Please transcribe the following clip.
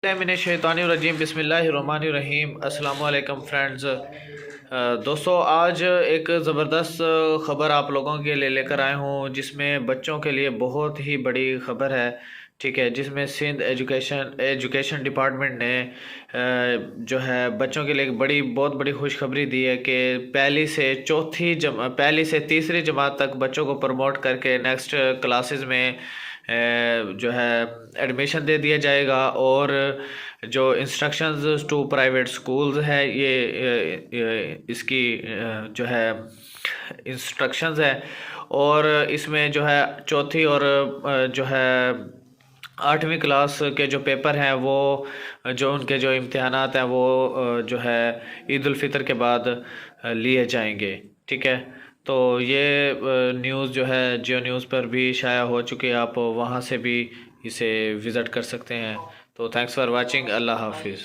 मिनश्शैतानिर्रजीम बिस्मिल्लाहिर्रहमानिर्रहीम अस्सलामु अलैकुम फ्रेंड्स। दोस्तों, आज एक ज़बरदस्त ख़बर आप लोगों के लिए लेकर आए हूँ, जिसमें बच्चों के लिए बहुत ही बड़ी ख़बर है। ठीक है, जिसमें सिंध एजुकेशन डिपार्टमेंट ने जो है बच्चों के लिए एक बहुत बड़ी खुशखबरी दी है कि पहली से तीसरी जमात तक बच्चों को प्रमोट करके नेक्स्ट क्लासेस में जो है एडमिशन दे दिया जाएगा। और जो इंस्ट्रक्शंस टू प्राइवेट स्कूल्स है, इसकी जो है इंस्ट्रक्शंस है। और इसमें जो है चौथी और जो है 8वीं क्लास के जो पेपर हैं, वो जो उनके जो इम्तिहानात हैं, वो जो है ईद उल फितर के बाद लिए जाएंगे। ठीक है, तो ये न्यूज़ जो है जियो न्यूज़ पर भी शाया हो चुकी है। आप वहाँ से भी इसे विज़िट कर सकते हैं। तो थैंक्स फॉर वाचिंग। अल्लाह हाफिज़।